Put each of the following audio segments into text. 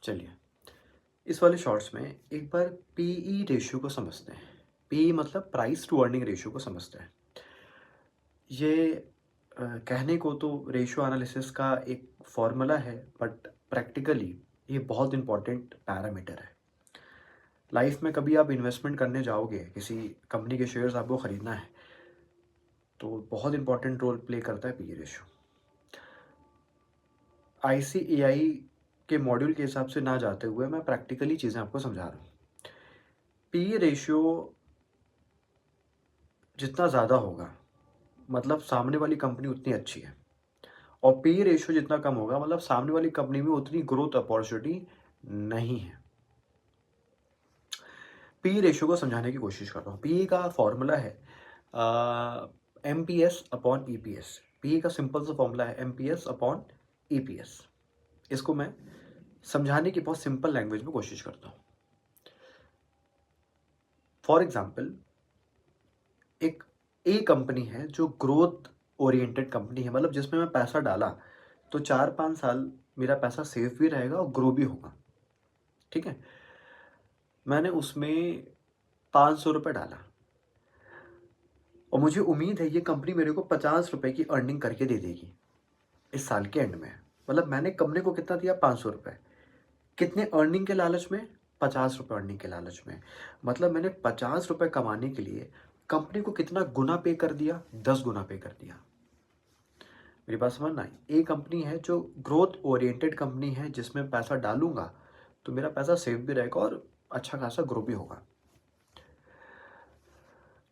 चलिए, इस वाले शॉर्ट्स में एक बार पीई रेशियो को समझते हैं। पीई मतलब प्राइस टू अर्निंग रेशियो को समझते हैं। ये कहने को तो रेशियो एनालिसिस का एक फॉर्मूला है, बट प्रैक्टिकली ये बहुत इंपॉर्टेंट पैरामीटर है। लाइफ में कभी आप इन्वेस्टमेंट करने जाओगे, किसी कंपनी के शेयर्स आपको ख़रीदना है, तो बहुत इंपॉर्टेंट रोल प्ले करता है पीई रेशियो। आईसीएआई के मॉड्यूल के हिसाब से ना जाते हुए मैं प्रैक्टिकली चीज़ें आपको समझा रहा हूँ। पीई रेशियो जितना ज़्यादा होगा, मतलब सामने वाली कंपनी उतनी अच्छी है, और पी रेशियो जितना कम होगा, मतलब सामने वाली कंपनी में उतनी ग्रोथ अपॉर्चुनिटी नहीं है। पी रेशियो को समझाने की कोशिश करता हूँ। पी का फॉर्मूला है M P S upon E P S. P का सिंपल सा फॉर्मूला है M P S upon E P S. इसको मैं समझाने की बहुत सिंपल लैंग्वेज में कोशिश करता हूँ। फॉर एग्जाम्पल, एक ए कंपनी है जो ग्रोथ ओरिएंटेड कंपनी है, मतलब जिसमें मैं पैसा डाला तो 4-5 साल मेरा पैसा सेफ भी रहेगा और ग्रो भी होगा। ठीक है, मैंने उसमें 500 रुपये डाला और मुझे उम्मीद है ये कंपनी मेरे को 50 रुपये की अर्निंग करके दे देगी इस साल के एंड में। मतलब मैंने कंपनी को कितना दिया? 500 रुपये। कितने अर्निंग के लालच में? 50 रुपये अर्निंग के लालच में। मतलब मैंने 50 रुपये कमाने के लिए कंपनी को कितना गुना पे कर दिया? 10 गुना पे कर दिया। मेरी बात समझना, एक कंपनी है जो ग्रोथ ओरिएंटेड कंपनी है, जिसमें पैसा डालूंगा तो मेरा पैसा सेफ भी रहेगा और अच्छा खासा ग्रो भी होगा।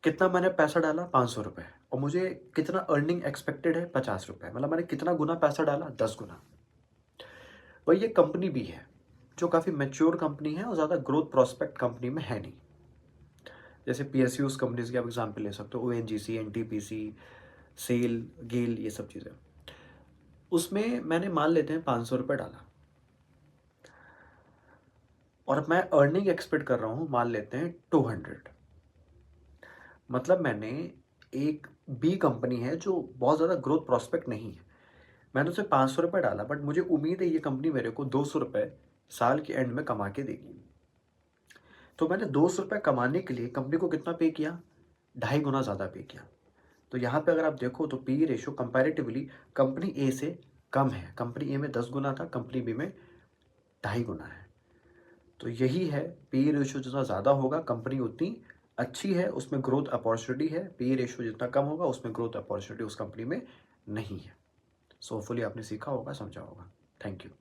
कितना मैंने पैसा डाला? 500 रुपये, और मुझे कितना अर्निंग एक्सपेक्टेड है? 50 रुपये। मतलब मैंने कितना गुना पैसा डाला? 10 गुना। वही ये कंपनी भी है जो काफ़ी मैच्योर कंपनी है और ज़्यादा ग्रोथ प्रोस्पेक्ट कंपनी में है नहीं। जैसे पी एस यूज कंपनीज की आप एग्जाम्पल ले सकते हो, O N G C, N T P C, SAIL, GAIL, ये सब चीज़ें। उसमें मैंने मान लेते हैं 500 रुपये डाला, और मैं अर्निंग एक्सपेक्ट कर रहा हूँ, मान लेते हैं 200। मतलब मैंने एक बी कंपनी है जो बहुत ज़्यादा ग्रोथ प्रॉस्पेक्ट नहीं है, मैंने उसे 500 रुपये डाला, बट मुझे उम्मीद है ये कंपनी मेरे को 200 रुपये साल के एंड में कमा के देगी। तो मैंने 200 रुपये कमाने के लिए कंपनी को कितना पे किया? 2.5 गुना ज़्यादा पे किया। तो यहाँ पे अगर आप देखो तो पी रेशो कंपैरेटिवली कंपनी ए से कम है। कंपनी ए में 10 गुना था, कंपनी बी में 2.5 गुना है। तो यही है, पी रेशियो जितना ज़्यादा होगा कंपनी उतनी अच्छी है, उसमें ग्रोथ अपॉर्चुनिटी है। पी रेशियो जितना कम होगा उसमें ग्रोथ अपॉर्चुनिटी उस कंपनी में नहीं है। सो होपफुली आपने सीखा होगा, समझा होगा। Thank you.